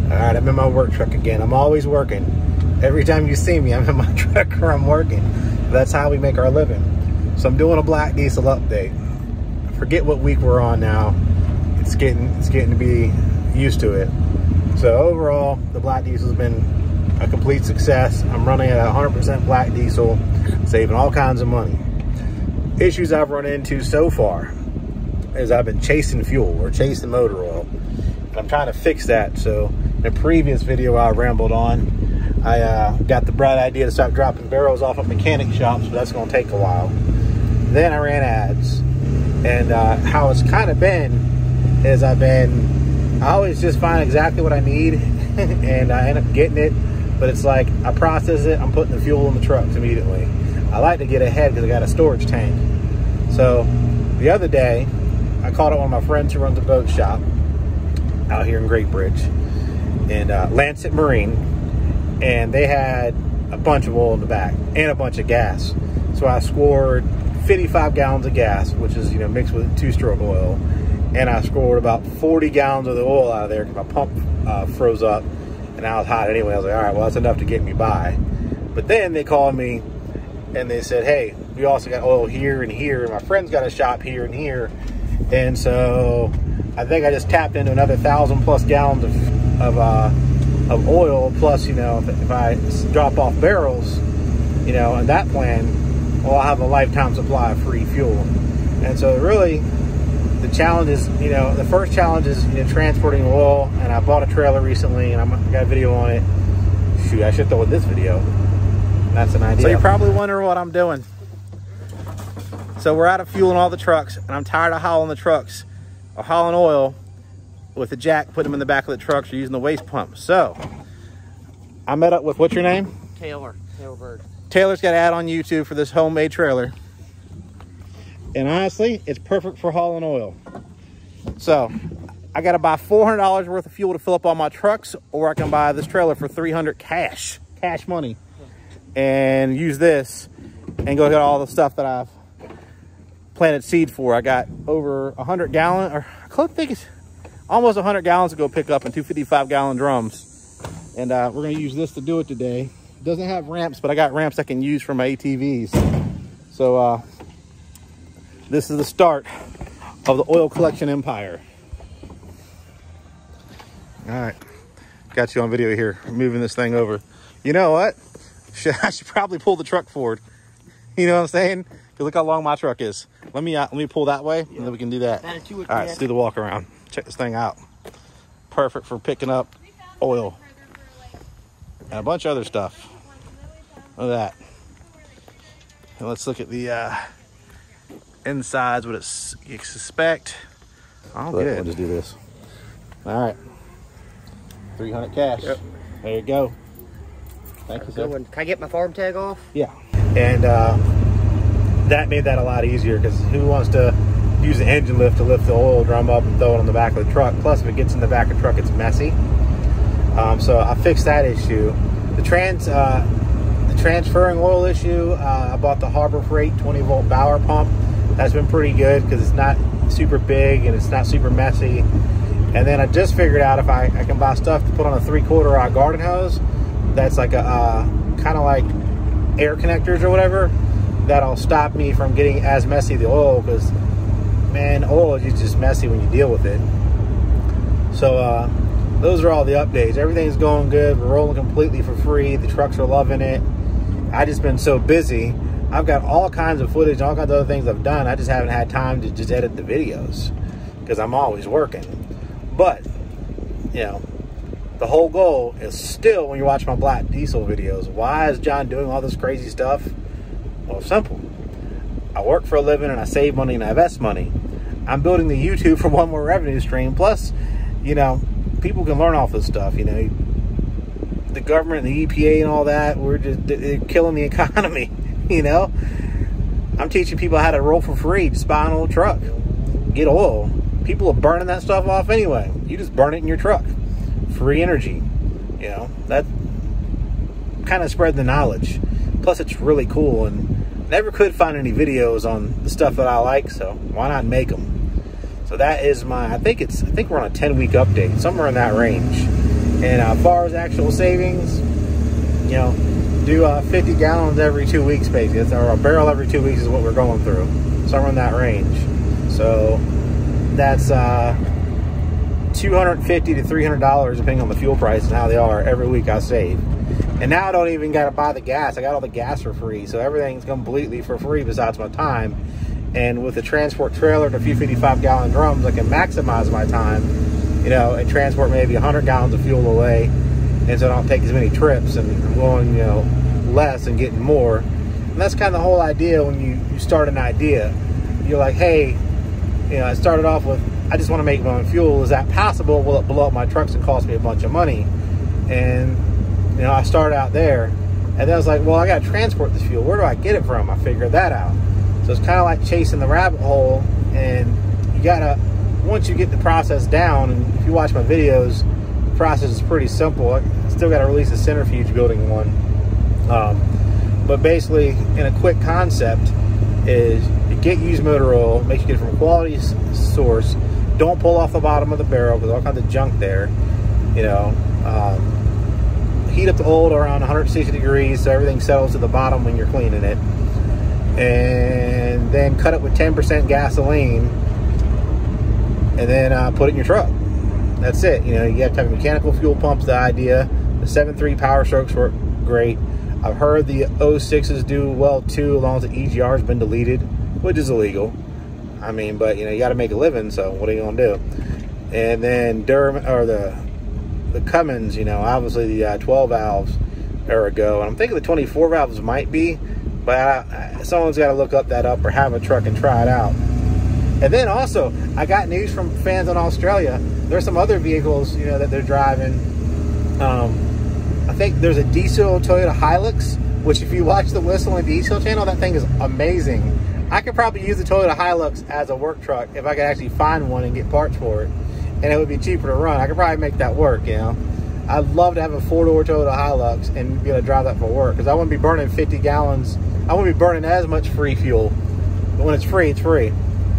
All right, I'm in my work truck again. I'm always working. Every time you see me, I'm in my truck or I'm working. That's how we make our living. So I'm doing a black diesel update. I forget what week we're on now. It's getting to be used to it. So overall, the black diesel has been a complete success. I'm running at 100% black diesel, saving all kinds of money. Issues I've run into so far is I've been chasing fuel or chasing motor oil. And I'm trying to fix that. So in a previous video I rambled on, I got the bright idea to start dropping barrels off at mechanic shops, but that's going to take a while. Then I ran ads. And how it's kind of been is I always just find exactly what I need and I end up getting it. But it's like I process it, I'm putting the fuel in the trucks immediately. I like to get ahead because I got a storage tank. So the other day, I called up one of my friends who runs a boat shop out here in Great Bridge and Lancet Marine, and they had a bunch of oil in the back and a bunch of gas. So I scored 55 gallons of gas, which is, you know, mixed with 2-stroke oil, and I scored about 40 gallons of the oil out of there because my pump froze up and I was hot anyway. I was like, all right, well, that's enough to get me by. But then they called me and they said, hey, we also got oil here and here, and my friend's got a shop here and here. And so I think I just tapped into another 1,000+ gallons of oil, plus, you know, if I drop off barrels, you know, in that plan, well, I'll have a lifetime supply of free fuel. And so really the challenge is, you know, the first challenge is, you know, transporting oil. And I bought a trailer recently and I got a video on it. Shoot, I should throw in this video. That's an idea. So you're probably wondering what I'm doing. So we're out of fuel in all the trucks, and I'm tired of hauling the trucks or hauling oil with the jack, putting them in the back of the trucks or using the waste pump. So I met up with, what's your name? Taylor Bird. Taylor's got an ad on YouTube for this homemade trailer. And honestly, it's perfect for hauling oil. So I got to buy $400 worth of fuel to fill up all my trucks, or I can buy this trailer for $300 cash money, and use this and go get all the stuff that I've planted seed for. I got over 100 gallon, or I think it's almost 100 gallons to go pick up in 255-gallon drums. And we're going to use this to do it today. It doesn't have ramps, but I got ramps I can use for my ATVs. So this is the start of the oil collection empire. All right, got you on video here, moving this thing over. You know what? I should probably pull the truck forward. You know what I'm saying? Because look how long my truck is. Let me pull that way, and then we can do that. All right, let's do the walk around. Check this thing out. Perfect for picking up oil and a bunch of other stuff. Look at that. And let's look at the insides, what you suspect. Oh, good. We'll just do this. All right. 300 cash. Yep. There you go. Thank you, sir. Can I get my farm tag off? Yeah. And that made that a lot easier, because who wants to use the engine lift to lift the oil drum up and throw it on the back of the truck? Plus, if it gets in the back of the truck, it's messy. So I fixed that issue. The transferring oil issue, I bought the Harbor Freight 20-volt Bauer pump. That's been pretty good because it's not super big and it's not super messy. And then I just figured out if I can buy stuff to put on a 3/4 garden hose that's like a kind of like air connectors or whatever, that'll stop me from getting as messy the oil, because man, oil is just messy when you deal with it. So those are all the updates. Everything's going good. We're rolling completely for free. The trucks are loving it. I just been so busy. I've got all kinds of footage, all kinds of other things I've done. I just haven't had time to just edit the videos because I'm always working. But you know, the whole goal is still, when you watch my black diesel videos, why is John doing all this crazy stuff? Well, simple. I work for a living and I save money and I invest money. I'm building the YouTube for one more revenue stream. Plus, you know, people can learn off this stuff. You know, the government and the EPA and all that, they're killing the economy. You know, I'm teaching people how to roll for free. Just buy an old truck, get oil. People are burning that stuff off anyway. You just burn it in your truck. Free energy. You know, that kind of spread the knowledge. Plus, it's really cool, and never could find any videos on the stuff that I like, so why not make them? So that is my, I think we're on a 10-week update, somewhere in that range. And as far as actual savings, you know, do 50 gallons every 2 weeks, basically. Or a barrel every 2 weeks is what we're going through. Somewhere in that range. So that's $250 to $300 depending on the fuel price and how they are every week I save. And now I don't even got to buy the gas. I got all the gas for free. So everything's completely for free besides my time. And with the transport trailer to a few 55-gallon drums, I can maximize my time, you know, and transport maybe 100 gallons of fuel away. And so I don't take as many trips and I'm going, you know, less and getting more. And that's kind of the whole idea when you start an idea. You're like, hey, you know, I started off with, I just want to make my own fuel. Is that possible? Will it blow up my trucks and cost me a bunch of money? And, you know, I started out there. And then I was like, well, I got to transport this fuel. Where do I get it from? I figured that out. So it's kind of like chasing the rabbit hole. And you got to, once you get the process down, and if you watch my videos, the process is pretty simple. I still got to release a centrifuge building one. But basically, in a quick concept, is you get used motor oil, make sure you get it from a quality source. Don't pull off the bottom of the barrel because all kinds of junk there. You know, heat up the oil to around 160 degrees so everything settles to the bottom when you're cleaning it. And then cut it with 10% gasoline and then put it in your truck. That's it. You know, you have to have mechanical fuel pumps, the idea. The 7.3 Power Strokes work great. I've heard the 06s do well too, as long as the EGR has been deleted, which is illegal. I mean, but you know, you got to make a living, so what are you gonna do? And then the Cummins, you know, obviously the 12 valves are a go, and I'm thinking the 24 valves might be, but someone's got to look up that up or have a truck and try it out. And then also, I got news from fans in Australia. There's some other vehicles, you know, that they're driving. I think there's a diesel Toyota Hilux, which if you watch the Whistle and Diesel channel, that thing is amazing. I could probably use the Toyota Hilux as a work truck if I could actually find one and get parts for it. And it would be cheaper to run. I could probably make that work, you know. I'd love to have a 4-door Toyota Hilux and be able to drive that for work, because I wouldn't be burning 50 gallons. I wouldn't be burning as much free fuel. But when it's free, it's free.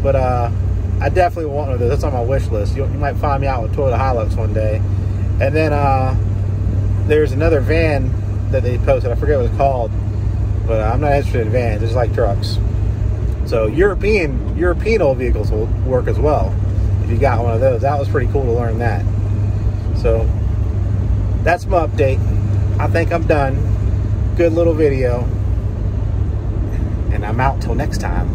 But I definitely want one of those. That's on my wish list. You might find me out with Toyota Hilux one day. And then there's another van that they posted. I forget what it's called, but I'm not interested in vans. I just like trucks. So European old vehicles will work as well if you got one of those. That was pretty cool to learn that. So that's my update. I think I'm done. Good little video. And I'm out till next time.